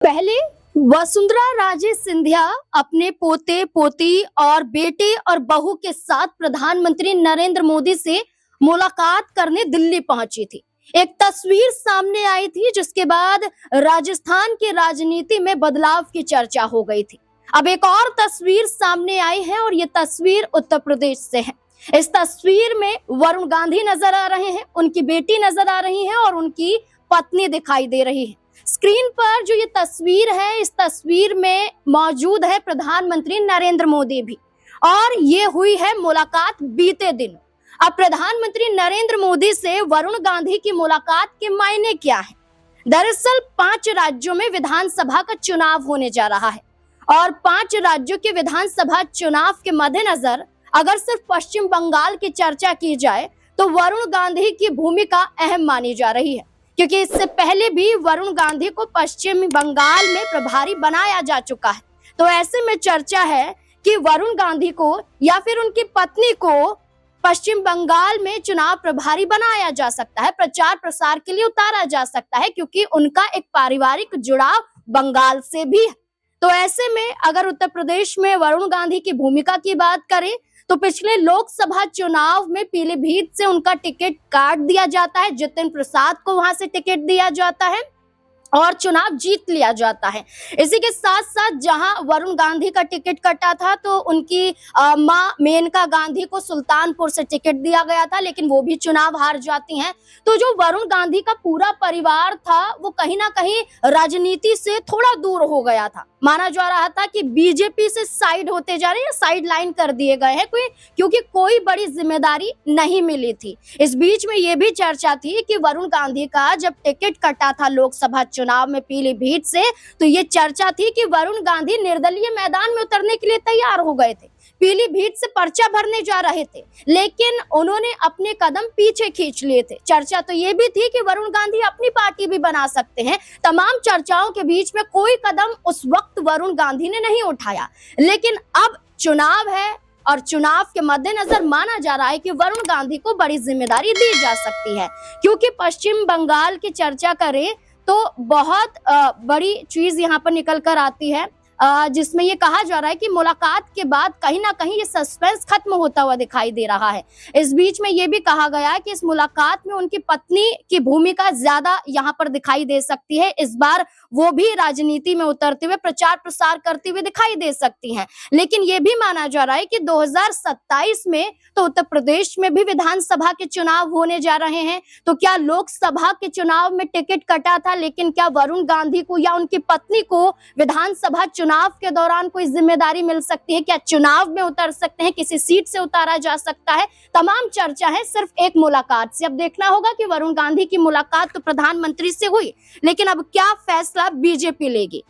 पहले वसुंधरा राजे सिंधिया अपने पोते पोती और बेटे और बहू के साथ प्रधानमंत्री नरेंद्र मोदी से मुलाकात करने दिल्ली पहुंची थी। एक तस्वीर सामने आई थी जिसके बाद राजस्थान की राजनीति में बदलाव की चर्चा हो गई थी। अब एक और तस्वीर सामने आई है और ये तस्वीर उत्तर प्रदेश से है। इस तस्वीर में वरुण गांधी नजर आ रहे हैं, उनकी बेटी नजर आ रही है और उनकी पत्नी दिखाई दे रही है। स्क्रीन पर जो ये तस्वीर है, इस तस्वीर में मौजूद है प्रधानमंत्री नरेंद्र मोदी भी, और ये हुई है मुलाकात बीते दिन। अब प्रधानमंत्री नरेंद्र मोदी से वरुण गांधी की मुलाकात के मायने क्या है? दरअसल 5 राज्यों में विधानसभा का चुनाव होने जा रहा है और 5 राज्यों के विधानसभा चुनाव के मद्देनजर अगर सिर्फ पश्चिम बंगाल की चर्चा की जाए तो वरुण गांधी की भूमिका अहम मानी जा रही है, क्योंकि इससे पहले भी वरुण गांधी को पश्चिम बंगाल में प्रभारी बनाया जा चुका है। तो ऐसे में चर्चा है कि वरुण गांधी को या फिर उनकी पत्नी को पश्चिम बंगाल में चुनाव प्रभारी बनाया जा सकता है, प्रचार प्रसार के लिए उतारा जा सकता है, क्योंकि उनका एक पारिवारिक जुड़ाव बंगाल से भी है। तो ऐसे में अगर उत्तर प्रदेश में वरुण गांधी की भूमिका की बात करें तो पिछले लोकसभा चुनाव में पीलीभीत से उनका टिकट काट दिया जाता है, जितिन प्रसाद को वहां से टिकट दिया जाता है और चुनाव जीत लिया जाता है। इसी के साथ साथ जहां वरुण गांधी का टिकट कटा था तो उनकी मां मेनका गांधी को सुल्तानपुर से टिकट दिया गया था, लेकिन वो भी चुनाव हार जाती हैं। तो जो वरुण गांधी का पूरा परिवार था वो कहीं ना कहीं राजनीति से थोड़ा दूर हो गया था। माना जा रहा था कि बीजेपी से साइड होते जा रहे हैं, साइड लाइन कर दिए गए हैं, क्योंकि कोई बड़ी जिम्मेदारी नहीं मिली थी। इस बीच में ये भी चर्चा थी कि वरुण गांधी का जब टिकट कटा था लोकसभा चुनाव में पीलीभीत से, तो ये चर्चा थी कि वरुण गांधी निर्दलीय मैदान में उतरने के लिए तैयार हो गए थे, पीलीभीत से पर्चा भरने जा रहे थे, लेकिन उन्होंने अपने कदम पीछे खींच लिए थे। चर्चा तो ये भी थी कि वरुण गांधी अपनी पार्टी भी बना सकते हैं। तमाम चर्चाओं के बीच में कोई कदम उस वक्त वरुण गांधी ने नहीं उठाया, लेकिन अब चुनाव है और चुनाव के मद्देनजर माना जा रहा है कि वरुण गांधी को बड़ी जिम्मेदारी दी जा सकती है, क्योंकि पश्चिम बंगाल की चर्चा करें तो बहुत बड़ी चीज यहाँ पर निकल कर आती है, जिसमें ये कहा जा रहा है कि मुलाकात के बाद कहीं ना कहीं ये सस्पेंस खत्म होता हुआ दिखाई दे रहा है। इस बीच में ये भी कहा गया है कि इस मुलाकात में उनकी पत्नी की भूमिका ज्यादा यहाँ पर दिखाई दे सकती है। इस बार वो भी राजनीति में उतरते हुए प्रचार प्रसार करते हुए दिखाई दे सकती हैं। लेकिन ये भी माना जा रहा है कि 2027 में तो उत्तर प्रदेश में भी विधानसभा के चुनाव होने जा रहे हैं। तो क्या लोकसभा के चुनाव में टिकट कटा था, लेकिन क्या वरुण गांधी को या उनकी पत्नी को विधानसभा चुनाव के दौरान कोई जिम्मेदारी मिल सकती है? क्या चुनाव में उतर सकते हैं, किसी सीट से उतारा जा सकता है? तमाम चर्चा है सिर्फ एक मुलाकात से। अब देखना होगा कि वरुण गांधी की मुलाकात तो प्रधानमंत्री से हुई, लेकिन अब क्या फैसला बीजेपी लेगी।